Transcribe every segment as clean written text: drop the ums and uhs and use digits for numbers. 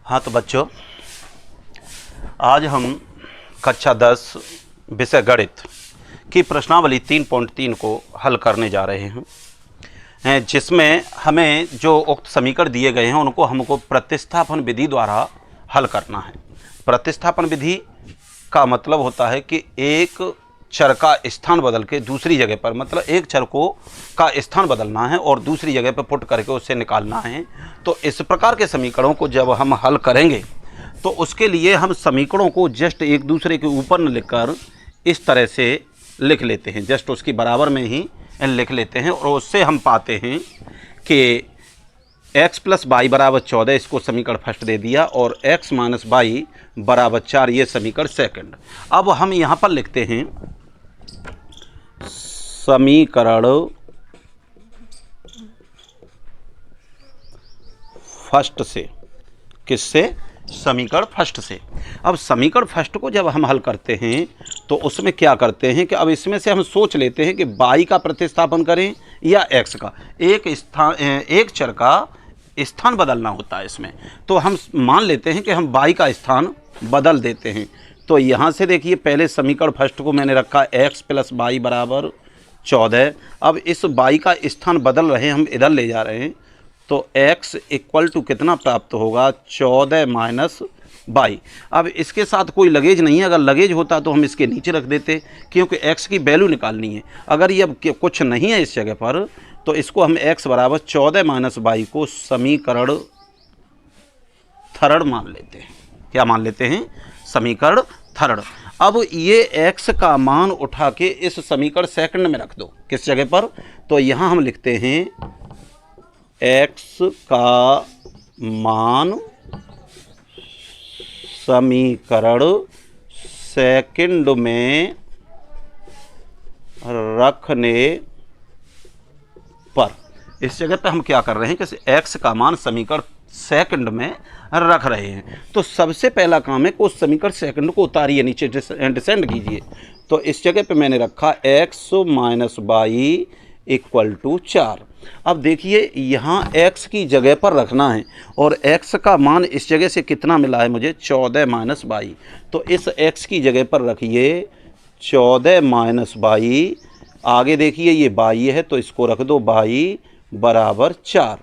हाँ तो बच्चों, आज हम कक्षा 10 विषय गणित की प्रश्नावली 3.3 को हल करने जा रहे हैं, जिसमें हमें जो उक्त समीकरण दिए गए हैं उनको हमको प्रतिस्थापन विधि द्वारा हल करना है। प्रतिस्थापन विधि का मतलब होता है कि एक चर का स्थान बदल के दूसरी जगह पर, मतलब एक चर को का स्थान बदलना है और दूसरी जगह पर पुट करके उससे निकालना है। तो इस प्रकार के समीकरणों को जब हम हल करेंगे तो उसके लिए हम समीकरणों को जस्ट एक दूसरे के ऊपर न लिखकर इस तरह से लिख लेते हैं, जस्ट उसकी बराबर में ही लिख लेते हैं और उससे हम पाते हैं कि x + y = 14, इसको समीकरण फर्स्ट दे दिया, और x - y = 4, ये समीकरण सेकंड। अब हम यहाँ पर लिखते हैं समीकरण फर्स्ट से। किससे? समीकरण फर्स्ट से। अब समीकरण फर्स्ट को जब हम हल करते हैं तो उसमें क्या करते हैं कि अब इसमें से हम सोच लेते हैं कि y का प्रतिस्थापन करें या x का। एक चर का स्थान बदलना होता है इसमें, तो हम मान लेते हैं कि हम y का स्थान बदल देते हैं। तो यहाँ से देखिए, पहले समीकरण फर्स्ट को मैंने रखा x + y = 14। अब इस y का स्थान बदल रहे हैं, हम इधर ले जा रहे हैं, तो x = कितना प्राप्त होगा? 14 - y। अब इसके साथ कोई लगेज नहीं है, अगर लगेज होता तो हम इसके नीचे रख देते, क्योंकि x की वैल्यू निकालनी है। अगर ये अब कुछ नहीं है इस जगह पर, तो इसको हम x = 14 - y को समीकरण थर्ड मान लेते हैं। क्या मान लेते हैं? समीकरण थर्ड। अब ये x का मान उठा के इस समीकरण सेकंड में रख दो। किस जगह पर? तो यहाँ हम लिखते हैं x का मान समीकरण सेकंड में रखने पर। इस जगह पे हम क्या कर रहे हैं कि x का मान समीकरण सेकंड में रख रहे हैं। तो सबसे पहला काम है कि उस समीकरण सेकंड को उतारिए, नीचे डिसेंड कीजिए। तो इस जगह पे मैंने रखा x - y = 4। अब देखिए, यहाँ x की जगह पर रखना है और x का मान इस जगह से कितना मिला है मुझे? 14 - y। तो इस x की जगह पर रखिए 14 - y। आगे देखिए ये y है, तो इसको रख दो y = 4।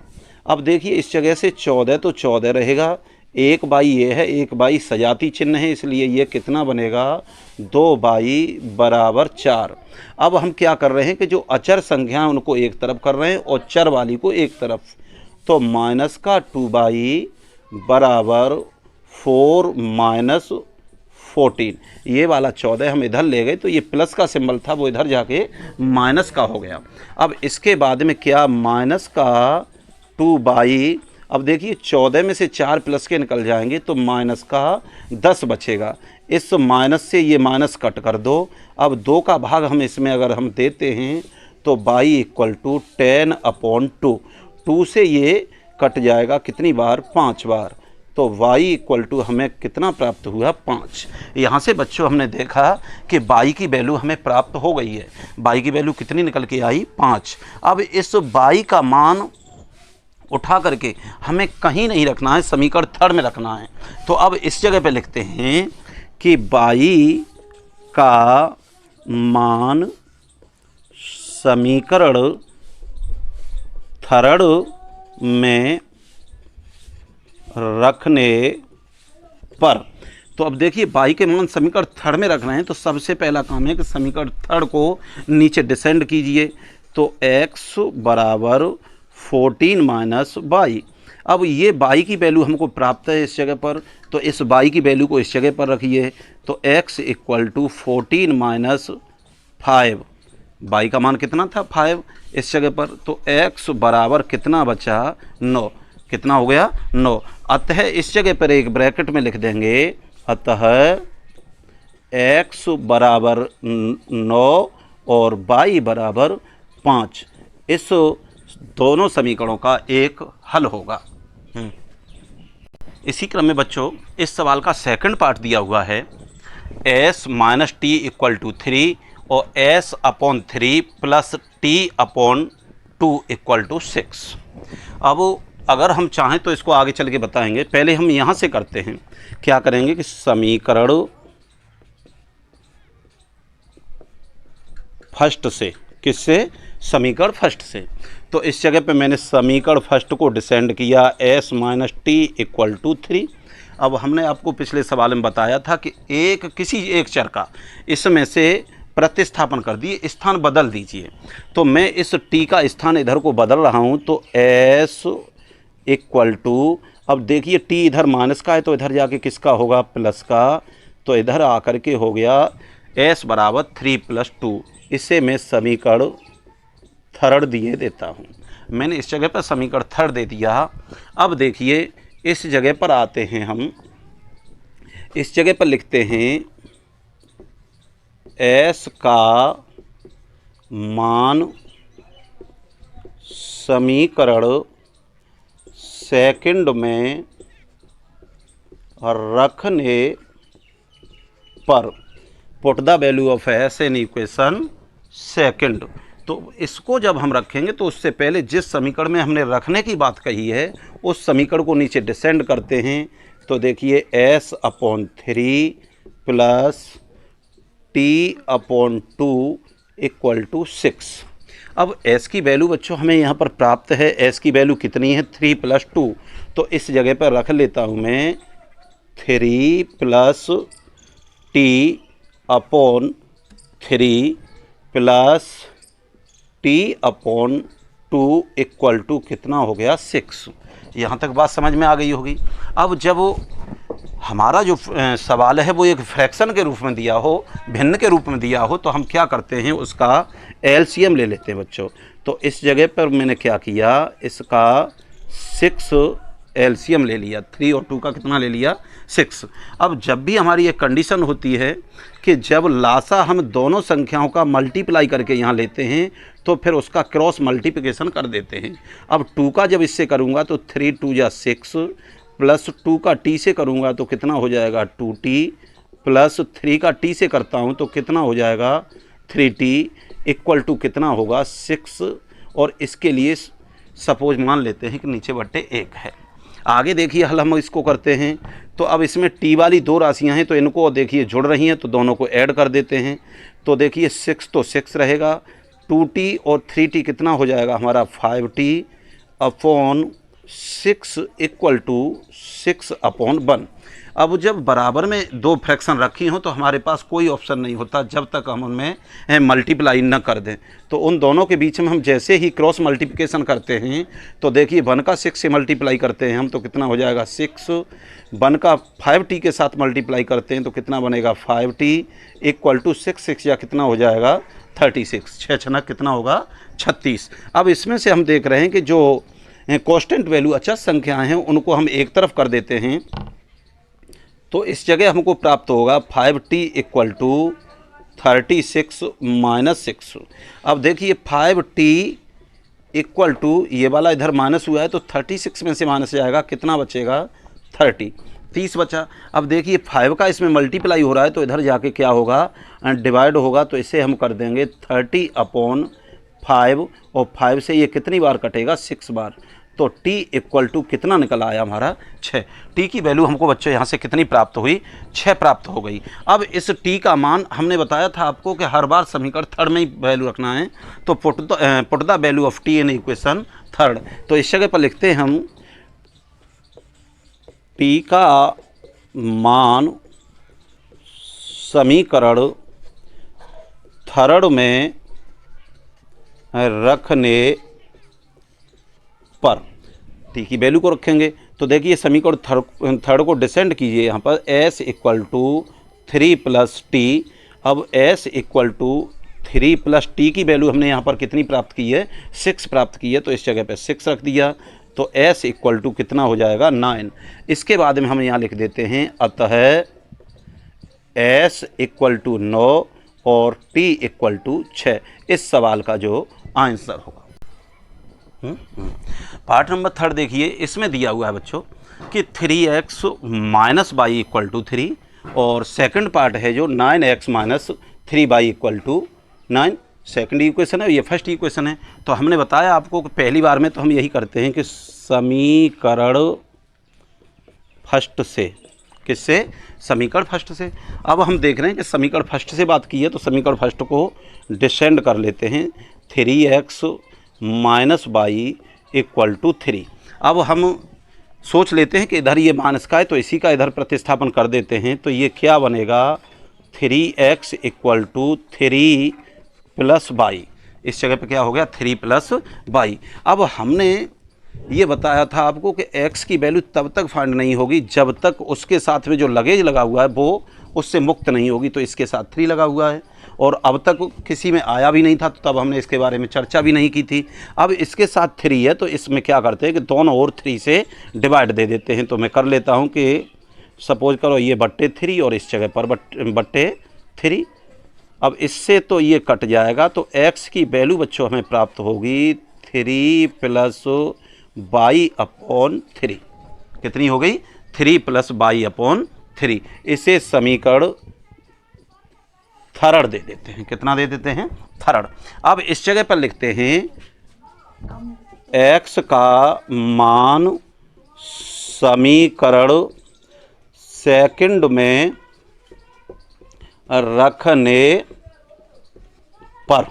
अब देखिए इस जगह से 14 तो 14 रहेगा, एक y ये है, एक y सजाती चिन्ह है, इसलिए ये कितना बनेगा? 2y = 4। अब हम क्या कर रहे हैं कि जो अचर संख्या है उनको एक तरफ कर रहे हैं और चर वाली को एक तरफ। तो -2y = 4 - 14। ये वाला 14 हम इधर ले गए, तो ये प्लस का सिंबल था, वो इधर जाके माइनस का हो गया। अब इसके बाद में क्या? -2y। अब देखिए 14 में से 4 प्लस के निकल जाएंगे तो -10 बचेगा। इस माइनस से ये माइनस कट कर दो। अब 2 का भाग हम इसमें अगर हम देते हैं तो y = 10/2। 2 से ये कट जाएगा कितनी बार? 5 बार। तो y = हमें कितना प्राप्त हुआ? 5। यहाँ से बच्चों हमने देखा कि y की वैल्यू हमें प्राप्त हो गई है। y की वैल्यू कितनी निकल के आई? 5। अब इस y का मान उठा करके हमें कहीं नहीं रखना है, समीकरण थर्ड में रखना है। तो अब इस जगह पे लिखते हैं कि y का मान समीकरण थर्ड में रखने पर। तो अब देखिए y के मान समीकरण थर्ड में रख रहे हैं, तो सबसे पहला काम है कि समीकरण थर्ड को नीचे डिसेंड कीजिए। तो x = 14 - y। अब ये y की वैल्यू हमको प्राप्त है इस जगह पर, तो इस y की वैल्यू को इस जगह पर रखिए। तो x = 14 - 5। y का मान कितना था? 5 इस जगह पर। तो x बराबर कितना बचा? 9। कितना हो गया? 9। अतः इस जगह पर एक ब्रैकेट में लिख देंगे, अतः x = 9 और y = 5। इस दोनों समीकरणों का एक हल होगा। इसी क्रम में बच्चों, इस सवाल का सेकंड पार्ट दिया हुआ है s - t = 3 और s/3 + t/2 = 6। अब अगर हम चाहें तो इसको आगे चल के बताएंगे, पहले हम यहाँ से करते हैं। क्या करेंगे कि समीकरण फर्स्ट से, किससे? समीकरण फर्स्ट से। तो इस जगह पे मैंने समीकरण फर्स्ट को डिसेंड किया s minus T equal to 3। अब हमने आपको पिछले सवाल में बताया था कि किसी एक चर का इसमें से प्रतिस्थापन कर दिए, स्थान बदल दीजिए। तो मैं इस t का स्थान इधर को बदल रहा हूँ, तो s इक्वल टू, अब देखिए t इधर माइनस का है तो इधर जाके किसका होगा? प्लस का। तो इधर आकर के हो गया s बराबर 3 + 2। इसे मैं समीकरण थर्ड दिए देता हूँ। मैंने इस जगह पर समीकरण थर्ड दे दिया। अब देखिए इस जगह पर आते हैं हम, इस जगह पर लिखते हैं s का मान समीकरण सेकंड में रखने पर, put the value of s in equation second. तो इसको जब हम रखेंगे तो उससे पहले जिस समीकरण में हमने रखने की बात कही है उस समीकरण को नीचे डिसेंड करते हैं। तो देखिए s/3 plus t/2 equal to 6। अब s की वैल्यू बच्चों हमें यहाँ पर प्राप्त है। s की वैल्यू कितनी है? 3 + 2। तो इस जगह पर रख लेता हूँ मैं 3 + t/3 plus t/2 equal to कितना हो गया? 6। यहाँ तक बात समझ में आ गई होगी। अब जब हमारा जो सवाल है वो एक फ्रैक्शन के रूप में दिया हो, भिन्न के रूप में दिया हो, तो हम क्या करते हैं? उसका एलसीएम ले लेते हैं बच्चों। तो इस जगह पर मैंने क्या किया? इसका 6 एलसीएम ले लिया। 3 और 2 का कितना ले लिया? 6। अब जब भी हमारी एक कंडीशन होती है कि जब लासा हम दोनों संख्याओं का मल्टीप्लाई करके यहाँ लेते हैं तो फिर उसका क्रॉस मल्टीप्लिकेशन कर देते हैं। अब 2 का जब इससे करूँगा तो 3 × 2 = 6 प्लस 2 का t से करूँगा तो कितना हो जाएगा? 2t प्लस 3 का t से करता हूँ तो कितना हो जाएगा? 3t इक्वल टू कितना होगा? 6। और इसके लिए सपोज मान लेते हैं कि नीचे बट्टे 1 है। आगे देखिए हल हम इसको करते हैं। तो अब इसमें t वाली दो राशियां हैं तो इनको देखिए जुड़ रही हैं तो दोनों को ऐड कर देते हैं। तो देखिए 6 तो 6 रहेगा, 2t और 3t कितना हो जाएगा हमारा? 5t/6 equal to 6/1। अब जब बराबर में दो फ्रैक्शन रखी हों तो हमारे पास कोई ऑप्शन नहीं होता जब तक हम उनमें मल्टीप्लाई न कर दें। तो उन दोनों के बीच में हम जैसे ही क्रॉस मल्टीप्लिकेशन करते हैं तो देखिए 1 का 6 से मल्टीप्लाई करते हैं हम तो कितना हो जाएगा? 6। 1 का 5t के साथ मल्टीप्लाई करते हैं तो कितना बनेगा? 5t इक्वल टू 6 या कितना हो जाएगा? 36। 6 छनक कितना होगा? 36। अब इसमें से हम देख रहे हैं कि जो कांस्टेंट वैल्यू अचर संख्याएँ हैं उनको हम एक तरफ कर देते हैं। तो इस जगह हमको प्राप्त होगा 5t इक्वल टू 36 - 6। अब देखिए 5t इक्वल टू, ये वाला इधर माइनस हुआ है तो 36 में से माइनस जाएगा, कितना बचेगा? 30 बचा। अब देखिए 5 का इसमें मल्टीप्लाई हो रहा है तो इधर जाके क्या होगा? डिवाइड होगा। तो इसे हम कर देंगे 30/5 और 5 से ये कितनी बार कटेगा? 6 बार। तो t इक्वल टू कितना निकल आया हमारा? 6। t की वैल्यू हमको बच्चों यहाँ से कितनी प्राप्त हुई? 6 प्राप्त हो गई। अब इस t का मान हमने बताया था आपको कि हर बार समीकरण थर्ड में ही वैल्यू रखना है। तो put the value of t in equation third. तो इस जगह पर लिखते हैं हम t का मान समीकरण थर्ड में रखने पर t की वैल्यू को रखेंगे। तो देखिए समीकरण थर्ड को डिसेंड कीजिए यहाँ पर s इक्वल टू 3 + t। अब s इक्वल टू 3 + t की वैल्यू हमने यहाँ पर कितनी प्राप्त की है? 6 प्राप्त की है। तो इस जगह पे 6 रख दिया तो s इक्वल टू कितना हो जाएगा? 9। इसके बाद में हम यहाँ लिख देते हैं अतः s इक्वल टू 9 और t इक्वल टू 6 इस सवाल का जो आंसर होगा। पार्ट नंबर थर्ड देखिए, इसमें दिया हुआ है बच्चों कि 3x - y इक्वल टू 3 और सेकंड पार्ट है जो 9x - 3y equal to 9। Second equation है, ये फर्स्ट इक्वेशन है। तो हमने बताया आपको कि पहली बार में तो हम यही करते हैं कि समीकरण फर्स्ट से, किससे? समीकरण फर्स्ट से। अब हम देख रहे हैं कि समीकरण फर्स्ट से बात की है तो समीकरण फर्स्ट को डिसेंड कर लेते हैं। 3x minus Y equal to 3। अब हम सोच लेते हैं कि इधर ये माइनस का है तो इसी का इधर प्रतिस्थापन कर देते हैं। तो ये क्या बनेगा? 3x equal to 3 plus Y. इस जगह पे क्या हो गया? 3 प्लस वाई। अब हमने ये बताया था आपको कि x की वैल्यू तब तक फाइंड नहीं होगी जब तक उसके साथ में जो लगेज लगा हुआ है वो उससे मुक्त नहीं होगी। तो इसके साथ 3 लगा हुआ है और अब तक किसी में आया भी नहीं था तो तब हमने इसके बारे में चर्चा भी नहीं की थी। अब इसके साथ 3 है तो इसमें क्या करते हैं कि दोनों ओर 3 से डिवाइड दे देते हैं। तो मैं कर लेता हूँ कि सपोज करो ये बट्टे 3 और इस जगह पर बट्टे 3। अब इससे तो ये कट जाएगा तो x की वैल्यू बच्चों हमें प्राप्त होगी 3 प्लस वाई अपॉन 3। कितनी हो गई? 3 प्लस वाई अपॉन 3। इसे समीकरण थर्ड दे देते हैं। कितना दे देते हैं? थर्ड। अब इस जगह पर लिखते हैं x का मान समीकरण सेकंड में रखने पर,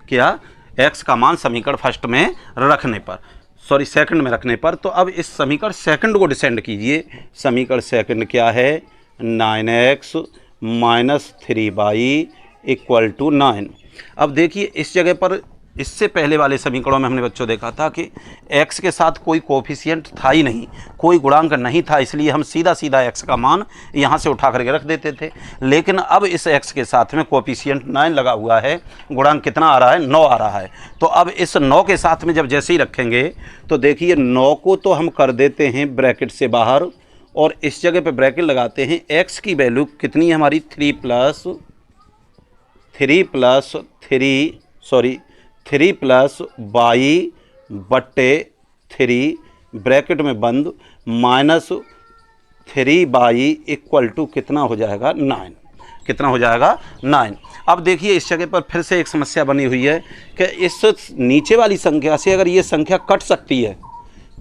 क्या? x का मान समीकरण फर्स्ट में रखने पर, सॉरी सेकंड में रखने पर। तो अब इस समीकरण सेकंड को डिसेंड कीजिए। समीकरण सेकंड क्या है? 9x minus 3y equal to 9। अब देखिए इस जगह पर इससे पहले वाले समीकरणों में हमने बच्चों देखा था कि x के साथ कोई कोफिशिएंट था ही नहीं, कोई गुणांक नहीं था, इसलिए हम सीधा सीधा x का मान यहाँ से उठा करके रख देते थे। लेकिन अब इस x के साथ में कोफिशिएंट 9 लगा हुआ है, गुणांक कितना आ रहा है? 9 आ रहा है। तो अब इस 9 के साथ में जब जैसे ही रखेंगे तो देखिए 9 को तो हम कर देते हैं ब्रैकेट से बाहर और इस जगह पर ब्रैकेट लगाते हैं। x की वैल्यू कितनी है हमारी? 3 प्लस वाई बट्टे 3 ब्रैकेट में बंद माइनस 3y इक्वल टू कितना हो जाएगा? 9। कितना हो जाएगा? 9। अब देखिए इस जगह पर फिर से एक समस्या बनी हुई है कि इस नीचे वाली संख्या से अगर ये संख्या कट सकती है,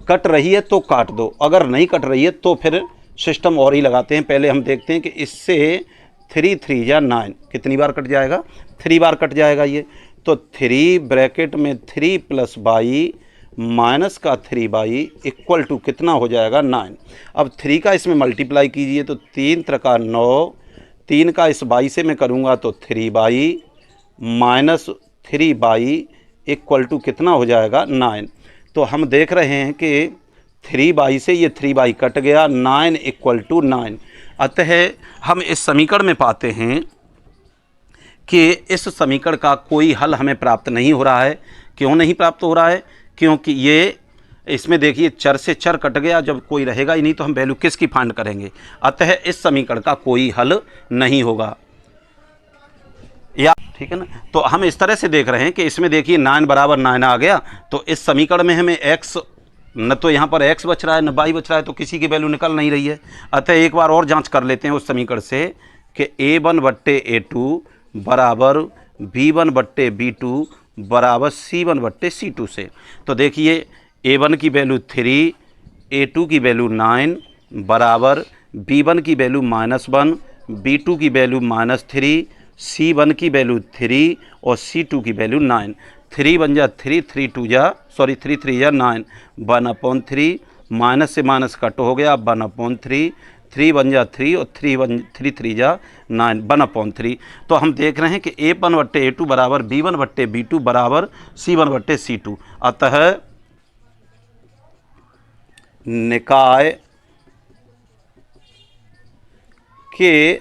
कट रही है तो काट दो, अगर नहीं कट रही है तो फिर सिस्टम और ही लगाते हैं। पहले हम देखते हैं कि इससे 3 3 या 9 कितनी बार कट जाएगा? 3 बार कट जाएगा ये। तो 3 ब्रैकेट में 3 प्लस वाई माइनस का 3y इक्वल टू कितना हो जाएगा? 9। अब 3 का इसमें मल्टीप्लाई कीजिए तो 3 त्रिका 9, 3 का इस y से मैं करूँगा तो 3y minus 3y equal to कितना हो जाएगा? 9। तो हम देख रहे हैं कि 3y से ये 3y कट गया, 9 इक्वल टू 9। अतः हम इस समीकरण में पाते हैं कि इस समीकरण का कोई हल हमें प्राप्त नहीं हो रहा है। क्यों नहीं प्राप्त हो रहा है? क्योंकि ये इसमें देखिए चर से चर कट गया, जब कोई रहेगा ही नहीं तो हम वैल्यू किसकी फाइंड करेंगे। अतः इस समीकरण का कोई हल नहीं होगा, या ठीक है ना। तो हम इस तरह से देख रहे हैं कि इसमें देखिए 9 बराबर 9 आ गया तो इस समीकरण में हमें x न तो यहाँ पर x बच रहा है न y बच रहा है, तो किसी की वैल्यू निकल नहीं रही है। अतः एक बार और जांच कर लेते हैं उस समीकरण से कि a1 बट्टे a2 बराबर b1 बट्टे b2 बराबर c1 बट्टे c2 से। तो देखिए a1 की वैल्यू 3, a2 की वैल्यू 9 बराबर b1 की वैल्यू -1, b2 की वैल्यू -3, c1 की वैल्यू 3 और c2 की वैल्यू 9। 3 बन जा 3, 3 3 या 9, 1/3 माइनस से माइनस कट हो गया 1/3, 3 बन जा 3 और 3 3 जा 9, 1/3। तो हम देख रहे हैं कि a1 बट्टे a2 बराबर b1 बट्टे b2 बराबर c1 बट्टे c2। अतः निकाय के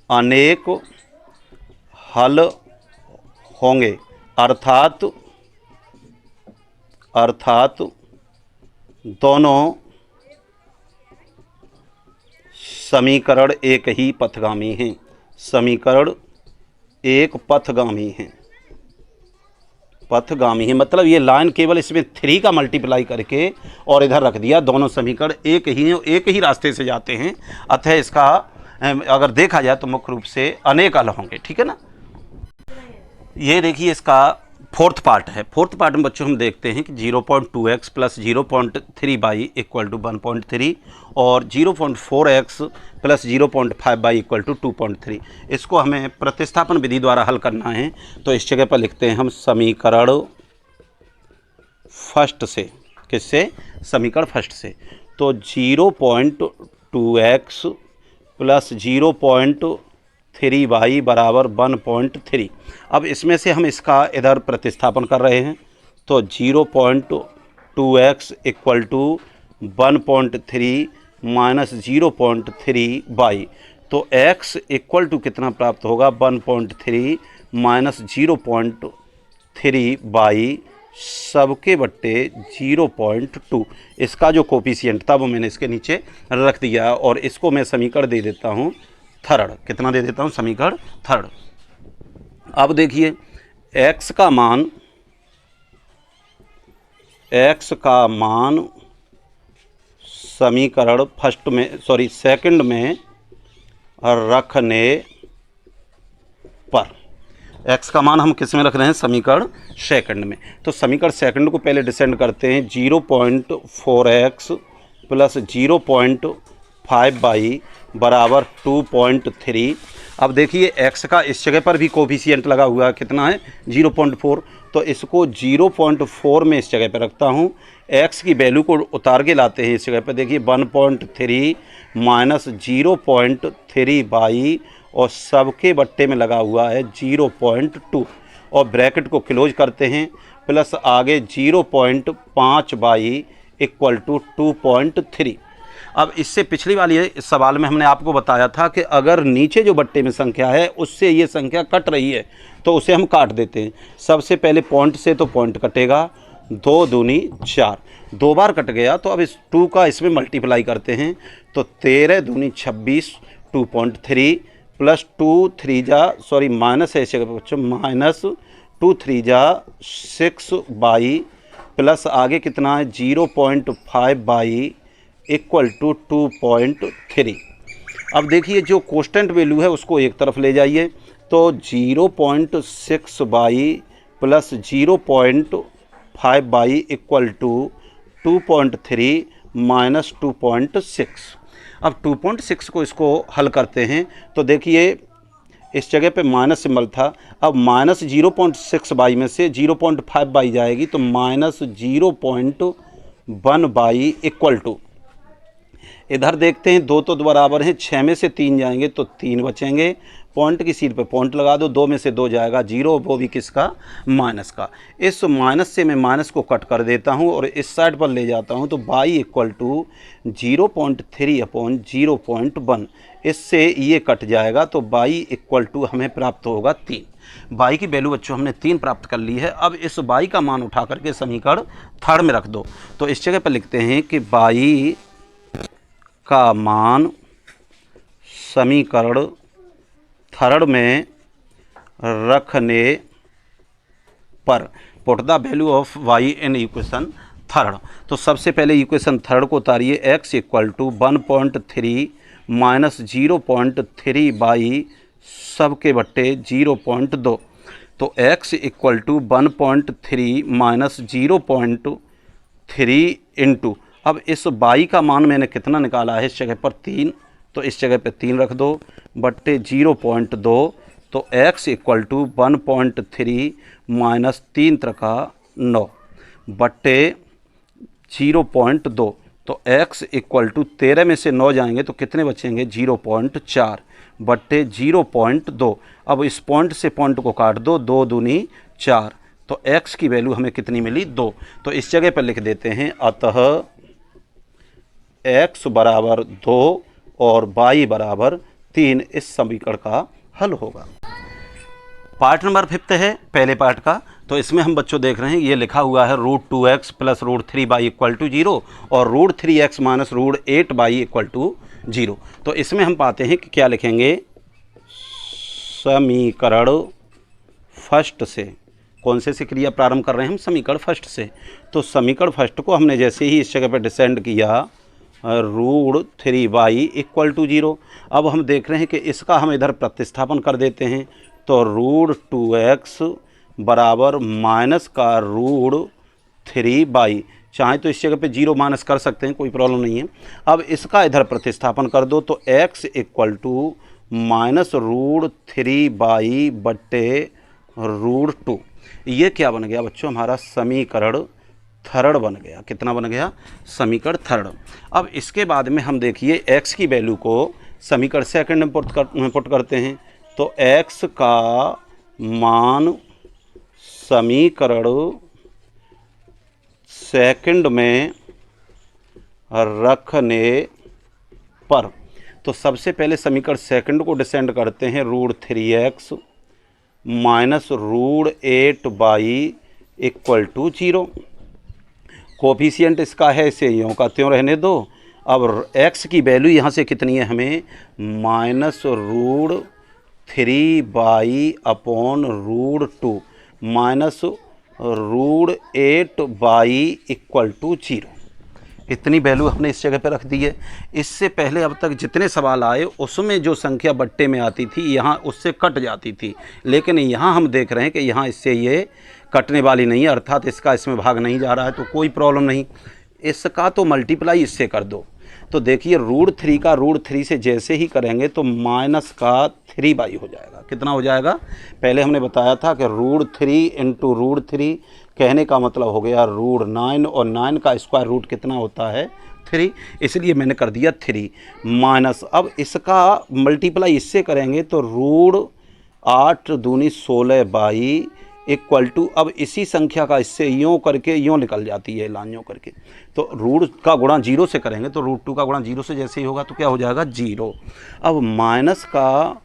अनेक हल होंगे, अर्थात दोनों समीकरण एक ही पथगामी हैं। समीकरण एक पथगामी हैं। पथगामी है मतलब ये लाइन केवल इसमें 3 का मल्टीप्लाई करके और इधर रख दिया, दोनों समीकरण एक ही रास्ते से जाते हैं। अतः इसका अगर देखा जाए तो मुख्य रूप से अनेक हल होंगे, ठीक है ना। ये देखिए इसका फोर्थ पार्ट है। फोर्थ पार्ट में बच्चों हम देखते हैं कि 0.2x plus 0.3 by equal to 1.3 और 0.4x plus 0.5 Y equal to 2.3। इसको हमें प्रतिस्थापन विधि द्वारा हल करना है। तो इस जगह पर लिखते हैं हम समीकरण फर्स्ट से। किससे? समीकरण फर्स्ट से। तो 0.2x प्लस 0.3 बाई बराबर 1.3। अब इसमें से हम इसका इधर प्रतिस्थापन कर रहे हैं। तो 0.2x equal to 1.3 minus 0.3 Y, तो x इक्वल टू कितना प्राप्त होगा? 1.3 माइनस 0.3 बाई सबके बट्टे 0.2। इसका जो कोफिशिएंट था वो मैंने इसके नीचे रख दिया और इसको मैं समीकरण दे देता हूँ थर्ड। कितना दे देता हूँ? समीकरण थर्ड। अब देखिए x का मान समीकरण फर्स्ट में सेकंड में रखने पर, x का मान हम किस में रख रहे हैं? समीकरण सेकंड में। तो समीकरण सेकंड को पहले डिसेंड करते हैं। 0.4x प्लस 0.5 बाई बराबर 2.3। अब देखिए x का इस जगह पर भी कोफिशिएंट लगा हुआ है। कितना है? 0.4। तो इसको 0.4 में इस जगह पर रखता हूँ। x की वैल्यू को उतार के लाते हैं इस जगह पर। देखिए 1.3 माइनस 0.3 बाई और सबके बट्टे में लगा हुआ है 0.2 और ब्रैकेट को क्लोज करते हैं। प्लस आगे 0.5 बाई इक्वल टू 2.3। अब इससे पिछली वाली इस सवाल में हमने आपको बताया था कि अगर नीचे जो बट्टे में संख्या है उससे ये संख्या कट रही है तो उसे हम काट देते हैं। सबसे पहले पॉइंट से, तो पॉइंट कटेगा। 2 दूनी 4, 2 बार कट गया। तो अब इस 2 का इसमें मल्टीप्लाई करते हैं। तो 13 दूनी 26, 2.3 प्लस 2 3 जा माइनस है इसे बच्चों, माइनस 2 3 जा 6 बाई प्लस आगे कितना है? 0.5 बाई इक्वल टू 2.3। अब देखिए जो कांस्टेंट वैल्यू है उसको एक तरफ ले जाइए। तो 0.6 Y plus 0.5 Y equal to 2.3 minus 2.6। अब 2.6 को इसको हल करते हैं। तो देखिए इस जगह पे माइनस सिंबल था। अब माइनस 0.6 बाई में से 0.5 बाई जाएगी तो माइनस 0.1 बाई इक्वल टू, इधर देखते हैं 2 तो बराबर हैं, 6 में से 3 जाएंगे तो 3 बचेंगे। पॉइंट की सीट पे पॉइंट लगा दो, 2 में से 2 जाएगा 0, वो भी किसका? माइनस का। इस माइनस से मैं माइनस को कट कर देता हूं और इस साइड पर ले जाता हूं। तो बाई इक्वल टू 0.3 अपॉन 0.1, इससे ये कट जाएगा। तो बाई इक्वल टू हमें प्राप्त होगा 3। बाई की वैल्यू बच्चों हमने 3 प्राप्त कर ली है। अब इस बाई का मान उठा करके समीकरण थर्ड में रख दो। तो इस जगह पर लिखते हैं कि बाई का मान समीकरण थर्ड में रखने पर, put the value of Y in equation third. तो सबसे पहले इक्वेशन थर्ड को उतारिए। x equal to 1.3 minus 0.3 Y सबके बट्टे 0.2। तो x equal to 1.3 minus 0.3 into, अब इस बाई का मान मैंने कितना निकाला है? इस जगह पर 3, तो इस जगह पे 3 रख दो बट्टे 0.2। तो x इक्वल टू 1.3 माइनस 3 त्रिका 9 बट्टे 0.2। तो x इक्वल टू 13 में से 9 जाएंगे तो कितने बचेंगे? 0.4 बट्टे 0.2। अब इस पॉइंट से पॉइंट को काट दो, 2 दूनी 4। तो x की वैल्यू हमें कितनी मिली? 2। तो इस जगह पर लिख देते हैं अतः x बराबर 2 और y बराबर 3 इस समीकरण का हल होगा। पार्ट नंबर 5 है पहले पार्ट का। तो इसमें हम बच्चों देख रहे हैं ये लिखा हुआ है √2x plus √3 by equal to 0 और √3x minus √8 by equal to 0। तो इसमें हम पाते हैं कि क्या लिखेंगे? समीकरण फर्स्ट से। कौन से क्रिया प्रारंभ कर रहे हैं हम? समीकरण फर्स्ट से। तो समीकरण फर्स्ट को हमने जैसे ही इस जगह पर डिसेंड किया √3 बाई इक्वल टू 0। अब हम देख रहे हैं कि इसका हम इधर प्रतिस्थापन कर देते हैं। तो √2x बराबर माइनस का √3/, चाहे तो इस जगह पे 0 माइनस कर सकते हैं, कोई प्रॉब्लम नहीं है। अब इसका इधर प्रतिस्थापन कर दो तो x इक्वल टू माइनस √3/, √2। ये क्या बन गया बच्चों, हमारा समीकरण थर्ड बन गया। कितना बन गया, समीकरण थर्ड। अब इसके बाद में हम देखिए x की वैल्यू को समीकरण सेकंड में पुट करते हैं। तो x का मान समीकरण सेकंड में रखने पर, तो सबसे पहले समीकरण सेकंड को डिसेंड करते हैं, √3x minus √8/, equal to 0। Coefficient इसका है, इसे यों का त्यों रहने दो। अब x की वैल्यू यहाँ से कितनी है हमें, माइनस √3/, √2 माइनस √8/, इक्वल टू 0। इतनी वैल्यू हमने इस जगह पे रख दी है। इससे पहले अब तक जितने सवाल आए उसमें जो संख्या बट्टे में आती थी यहाँ उससे कट जाती थी, लेकिन यहाँ हम देख रहे हैं कि यहाँ इससे ये कटने वाली नहीं है, अर्थात इसका इसमें भाग नहीं जा रहा है, तो कोई प्रॉब्लम नहीं। इसका तो मल्टीप्लाई इससे कर दो। तो देखिए √3 का √3 से जैसे ही करेंगे तो माइनस का 3/, हो जाएगा। कितना हो जाएगा, पहले हमने बताया था कि √3 इंटू √3 कहने का मतलब हो गया √9, और 9 का स्क्वायर रूट कितना होता है, 3, इसलिए मैंने कर दिया 3 माइनस। अब इसका मल्टीप्लाई इससे करेंगे तो √8 दूनी 16/, इक्वल टू, अब इसी संख्या का इससे यूँ करके यूँ निकल जाती है लाइन यूँ करके, तो रूट का गुणा 0 से करेंगे तो √2 का गुणा 0 से जैसे ही होगा तो क्या हो जाएगा, 0। अब माइनस का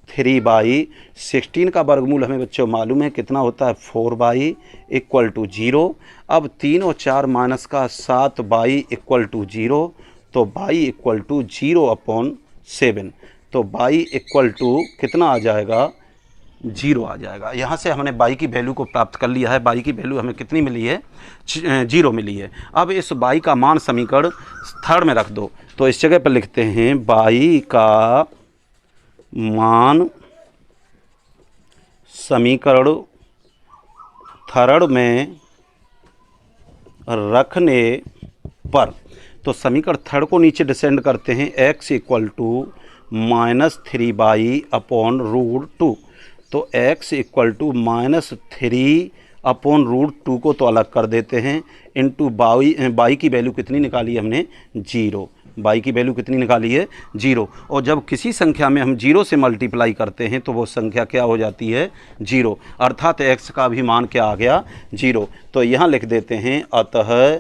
3/, 16 का वर्गमूल हमें बच्चों मालूम है कितना होता है, 4/, इक्वल टू 0। अब 3 और 4 माइनस का 7/, इक्वल टू 0, तो बाई इक्वल टू 0/7, तो बाई इक्वल टू कितना आ जाएगा, 0 आ जाएगा। यहाँ से हमने बाई की वैल्यू को प्राप्त कर लिया है। बाई की वैल्यू हमें कितनी मिली है, 0 मिली है। अब इस बाई का मान समीकरण थर्ड में रख दो, तो इस जगह पर लिखते हैं बाई का मान समीकरण थर्ड में रखने पर, तो समीकरण थर्ड को नीचे डिसेंड करते हैं, x इक्वल टू माइनस 3/, √2, तो x इक्वल टू माइनस 3/√2 को तो अलग कर देते हैं, इंटू बाई की वैल्यू कितनी निकाली है हमने, 0। बाई की वैल्यू कितनी निकाली है, 0। और जब किसी संख्या में हम 0 से मल्टीप्लाई करते हैं तो वो संख्या क्या हो जाती है, 0, अर्थात x का भी मान क्या आ गया, 0। तो यहाँ लिख देते हैं, अतः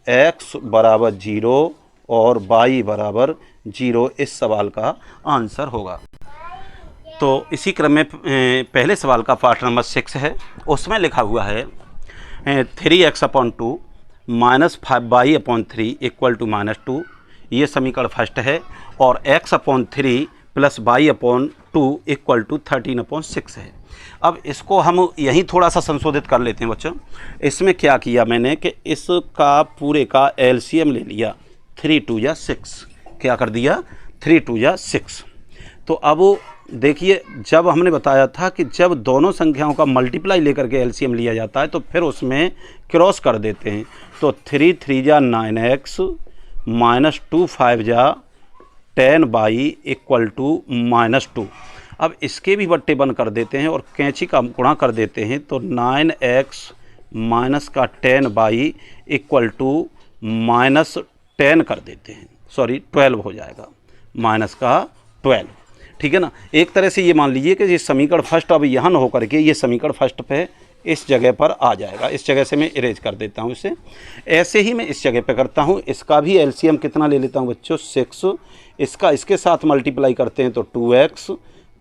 x बराबर 0 और बाई बराबर 0 इस सवाल का आंसर होगा। तो इसी क्रम में पहले सवाल का पार्ट नंबर 6 है, उसमें लिखा हुआ है 3x/2 minus 5y/3 equal to -2, ये समीकरण फर्स्ट है, और x/3 plus y/2 equal to 13/6 है। अब इसको हम यहीं थोड़ा सा संशोधित कर लेते हैं बच्चों। इसमें क्या किया मैंने कि इसका पूरे का एलसीएम ले लिया, 3 2 या 6, क्या कर दिया, 3 2 या 6। तो अब देखिए जब हमने बताया था कि जब दोनों संख्याओं का मल्टीप्लाई लेकर के एलसीएम लिया जाता है तो फिर उसमें क्रॉस कर देते हैं, तो 3 3 जा 9x माइनस 2 5 जा 10/, इक्वल टू -2। अब इसके भी बट्टे बंद कर देते हैं और कैंची का गुणा कर देते हैं, तो 9x माइनस का 10/, इक्वल टू -10 कर देते हैं, सॉरी 12 हो जाएगा, माइनस का 12, ठीक है ना। एक तरह से ये मान लीजिए कि ये समीकरण फर्स्ट अब यहाँ न होकर के ये समीकरण फर्स्ट पे इस जगह पर आ जाएगा। इस जगह से मैं इरेज कर देता हूँ इसे, ऐसे ही मैं इस जगह पे करता हूँ। इसका भी एलसीएम कितना ले लेता हूँ बच्चों, 6, इसका इसके साथ मल्टीप्लाई करते हैं तो 2x,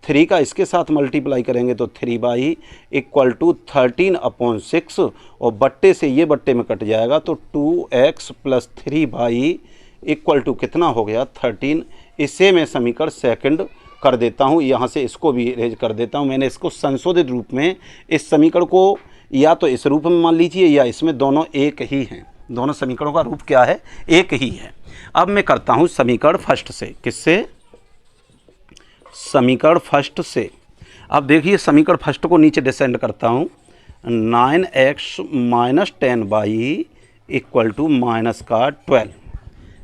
3 का इसके साथ मल्टीप्लाई करेंगे तो 3/, इक्वल टू 13/6, और बट्टे से ये बट्टे में कट जाएगा तो 2x प्लस 3/, इक्वल टू कितना हो गया, 13। इसे मैं समीकरण सेकंड कर देता हूँ, यहाँ से इसको भी इरेज कर देता हूँ। मैंने इसको संशोधित रूप में, इस समीकरण को या तो इस रूप में मान लीजिए या इसमें, दोनों एक ही हैं, दोनों समीकरणों का रूप क्या है, एक ही है। अब मैं करता हूँ समीकरण फर्स्ट से, किससे, समीकरण फर्स्ट से। अब देखिए समीकरण फर्स्ट को नीचे डिसेंड करता हूँ। 9x minus 10y equal to minus का 12,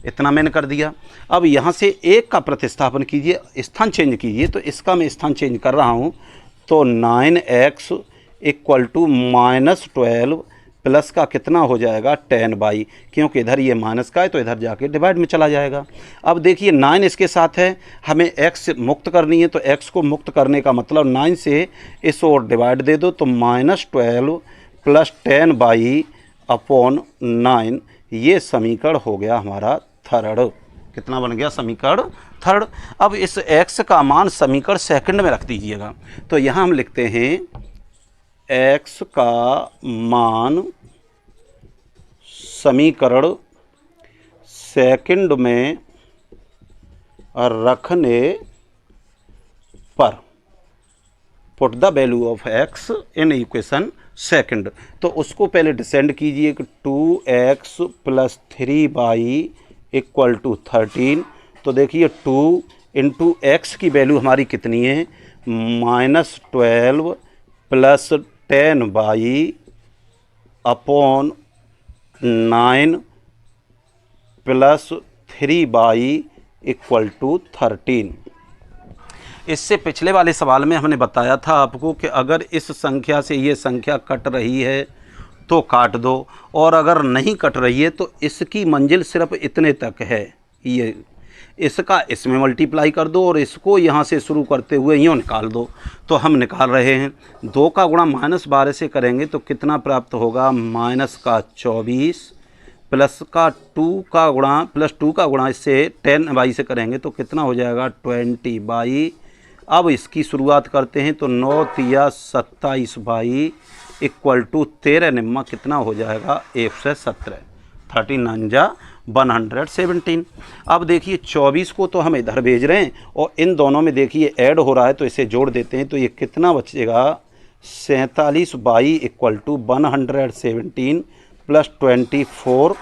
इतना मैंने कर दिया। अब यहाँ से एक का प्रतिस्थापन कीजिए, स्थान चेंज कीजिए, तो इसका मैं स्थान चेंज कर रहा हूँ। तो 9x equal to minus 12 plus का कितना हो जाएगा 10y, क्योंकि इधर ये माइनस का है तो इधर जाके डिवाइड में चला जाएगा। अब देखिए 9 इसके साथ है, हमें x मुक्त करनी है, तो x को मुक्त करने का मतलब 9 से इस ओर डिवाइड दे दो, तो माइनस 12 प्लस 10y अपॉन 9, ये समीकरण हो गया हमारा थर्ड। कितना बन गया समीकरण थर्ड। अब इस x का मान समीकरण सेकंड में रख दीजिएगा, तो यहाँ हम लिखते हैं x का मान समीकरण सेकंड में रखने पर, put the value of x in equation second, तो उसको पहले डिसेंड कीजिए कि 2x plus 3y equal to 13। तो देखिए 2 इंटू एक्स की वैल्यू हमारी कितनी है, minus 12 plus 10y upon 9 plus 3y equal to 13। इससे पिछले वाले सवाल में हमने बताया था आपको कि अगर इस संख्या से ये संख्या कट रही है तो काट दो, और अगर नहीं कट रही है तो इसकी मंजिल सिर्फ इतने तक है, ये इसका इसमें मल्टीप्लाई कर दो और इसको यहाँ से शुरू करते हुए यूँ निकाल दो। तो हम निकाल रहे हैं 2 का गुणा माइनस 12 से करेंगे तो कितना प्राप्त होगा, माइनस का 24 प्लस का 2 का गुणा प्लस 2 का गुणा इससे 10y से करेंगे तो कितना हो जाएगा 20y। अब इसकी शुरुआत करते हैं तो 9 तिया 27y इक्वल टू 13 निम्मा कितना हो जाएगा 117, 39 जा 117। अब देखिए 24 को तो हम इधर भेज रहे हैं और इन दोनों में देखिए ऐड हो रहा है, तो इसे जोड़ देते हैं तो ये कितना बचेगा 47y इक्वल टू 117 प्लस 24।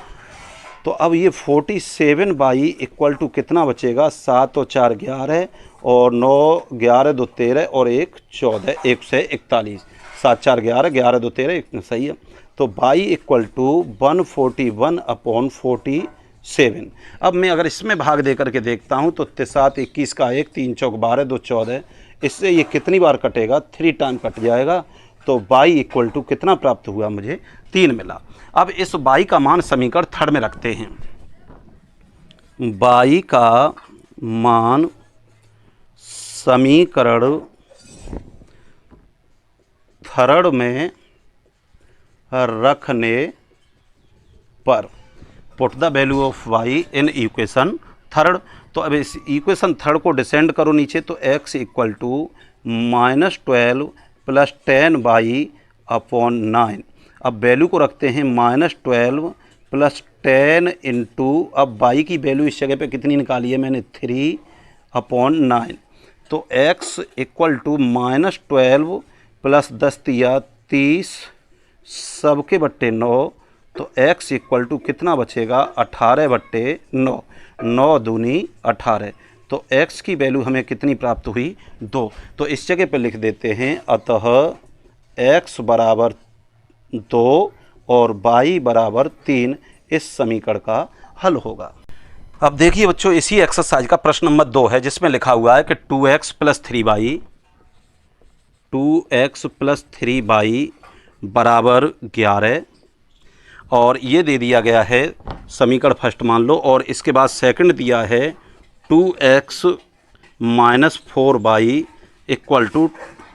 तो अब ये 47y इक्वल टू कितना बचेगा, 7 और 4 11 और 9 11 2 13 और 1 14, 141, 7 4 11 11 2 13, इतना सही है। तो y इक्वल टू 141 अपॉन 47। अब मैं अगर इसमें भाग दे करके देखता हूँ तो 7 21 का 1, 3 चौक 12 2 14, इससे ये कितनी बार कटेगा, 3 टाइम कट जाएगा। तो y इक्वल टू कितना प्राप्त हुआ, मुझे 3 मिला। अब इस y का मान समीकरण थर्ड में रखते हैं। y का मान समीकरण थर्ड में रखने पर, put the value of y in equation third. तो अब इस इक्वेशन थर्ड को डिसेंड करो नीचे, तो x equal to minus 12 plus 10y upon 9। अब वैल्यू को रखते हैं माइनस 12 प्लस 10 इंटू, अब y की वैल्यू इस जगह पे कितनी निकाली है मैंने 3 अपॉन 9। तो x equal to minus 12 plus 10 तिया 30 सबके बट्टे 9, तो x इक्वल टू कितना बचेगा 18 बट्टे 9, 9 दूनी 18। तो x की वैल्यू हमें कितनी प्राप्त हुई 2। तो इस जगह पर लिख देते हैं अतः x बराबर 2 और y बराबर 3 इस समीकरण का हल होगा। अब देखिए बच्चों, इसी एक्सरसाइज का प्रश्न नंबर 2 है जिसमें लिखा हुआ है कि 2x प्लस 3y बराबर 11, और ये दे दिया गया है समीकरण फर्स्ट मान लो, और इसके बाद सेकंड दिया है 2x minus 4y equal to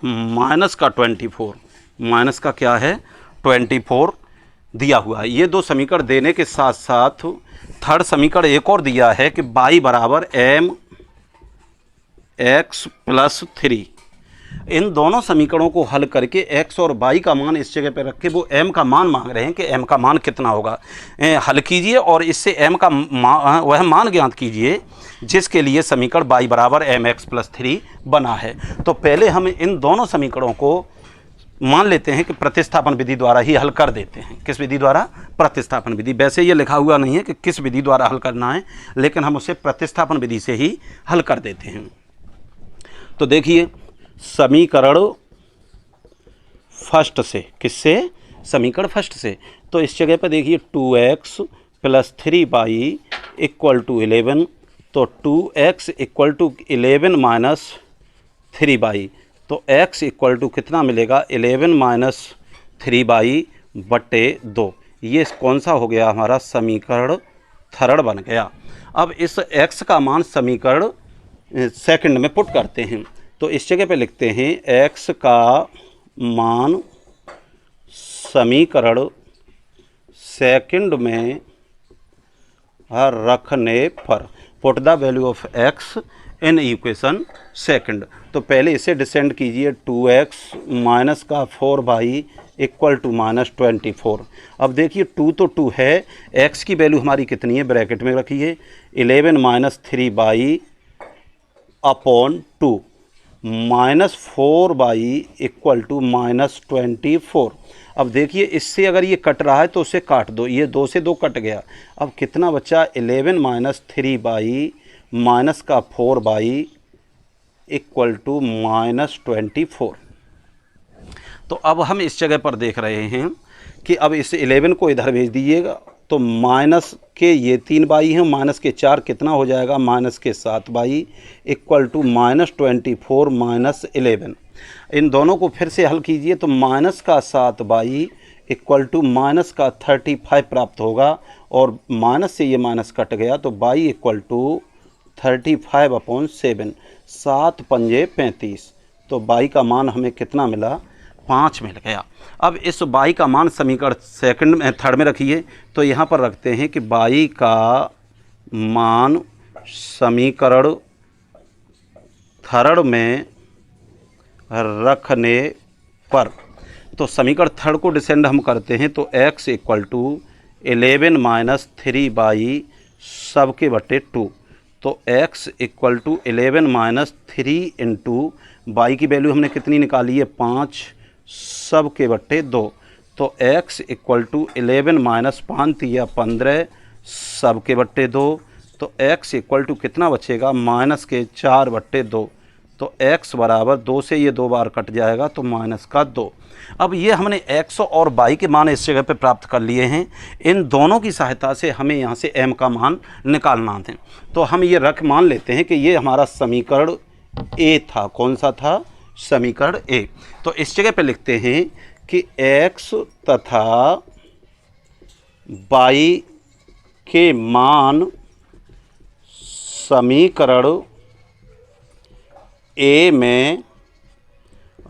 minus का 24, माइनस का क्या है 24 दिया हुआ है। ये दो समीकरण देने के साथ साथ थर्ड समीकरण एक और दिया है कि y बराबर mx प्लस 3। इन दोनों समीकरणों को हल करके x और y का मान इस जगह पे रख के वो m का मान मांग रहे हैं कि m का मान कितना होगा। हल कीजिए और इससे m का वह मान ज्ञात कीजिए जिसके लिए समीकरण y बराबर mx प्लस 3 बना है। तो पहले हम इन दोनों समीकरणों को मान लेते हैं कि प्रतिस्थापन विधि द्वारा ही हल कर देते हैं। किस विधि द्वारा? प्रतिस्थापन विधि। वैसे ये लिखा हुआ नहीं है कि किस विधि द्वारा हल करना है, लेकिन हम उसे प्रतिस्थापन विधि से ही हल कर देते हैं। तो देखिए समीकरण फर्स्ट से, किससे? समीकरण फर्स्ट से। तो इस जगह पर देखिए 2x + 3y = 11, तो 2x = 11 - 3y, तो x = कितना मिलेगा? 11 - 3y/2। ये कौन सा हो गया हमारा? समीकरण थर्ड बन गया। अब इस x का मान समीकरण सेकंड में पुट करते हैं। तो इस जगह पे लिखते हैं x का मान समीकरण सेकंड में रखने पर, put the value of x in equation second. तो पहले इसे डिसेंड कीजिए, 2x माइनस का 4y = -24। अब देखिए 2 तो 2 है, x की वैल्यू हमारी कितनी है? ब्रैकेट में रखिए 11 - 3y/2 -4y = -24। अब देखिए इससे अगर ये कट रहा है तो उसे काट दो, ये 2 से 2 कट गया। अब कितना बचा? 11 - 3y माइनस का 4y = -24। तो अब हम इस जगह पर देख रहे हैं कि अब इस 11 को इधर भेज दीजिएगा, तो माइनस के ये 3y हैं, माइनस के 4 कितना हो जाएगा? -7y = -24 - 11। इन दोनों को फिर से हल कीजिए, तो माइनस का 7y = -35 प्राप्त होगा, और माइनस से ये माइनस कट गया, तो y = 35/7, 7 × 5 = 35। तो y का मान हमें कितना मिला? 5 मिल गया। अब इस y का मान समीकरण सेकंड में थर्ड में रखिए, तो यहाँ पर रखते हैं कि y का मान समीकरण थर्ड में रखने पर, तो समीकरण थर्ड को डिसेंड हम करते हैं, तो x = 11 - 3y सबके बटे 2, तो x = 11 - 3 × y की वैल्यू हमने कितनी निकाली है? 5 सबके बटे 2, तो x = 11 - 5 या 15 सबके बटे 2, तो x = कितना बचेगा? -4/2, तो x बराबर 2 से ये 2 बार कट जाएगा, तो -2। अब ये हमने x और y के मान इस जगह पे प्राप्त कर लिए हैं। इन दोनों की सहायता से हमें यहाँ से m का मान निकालना है। तो हम ये मान लेते हैं कि ये हमारा समीकरण a था। कौन सा था? समीकरण a। तो इस जगह पे लिखते हैं कि x तथा y के मान समीकरण ए में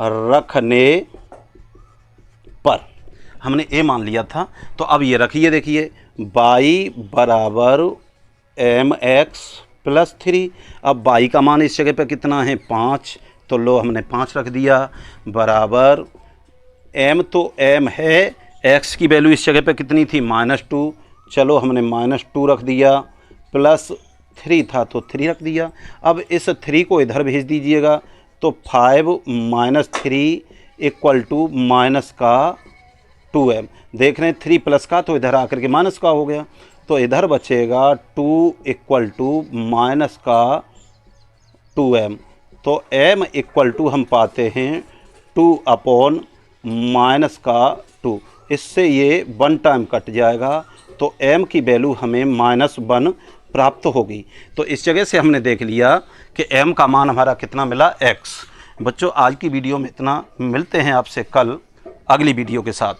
रखने पर, हमने ए मान लिया था, तो अब ये रखिए, देखिए y = mx + 3। अब y का मान इस जगह पे कितना है? 5, तो लो हमने 5 रख दिया, बराबर m तो m है, x की वैल्यू इस जगह पे कितनी थी? -2, चलो हमने -2 रख दिया, प्लस 3 था तो 3 रख दिया। अब इस 3 को इधर भेज दीजिएगा, तो 5 - 3 = -2m। देख रहे हैं 3 प्लस का, तो इधर आकर के माइनस का हो गया, तो इधर बचेगा 2 = -2m। तो m = हम पाते हैं 2/-2। इससे ये 1 टाइम कट जाएगा, तो m की वैल्यू हमें -1 प्राप्त होगी। तो इस जगह से हमने देख लिया कि m का मान हमारा कितना मिला? x। बच्चों आज की वीडियो में इतना, मिलते हैं आपसे कल अगली वीडियो के साथ।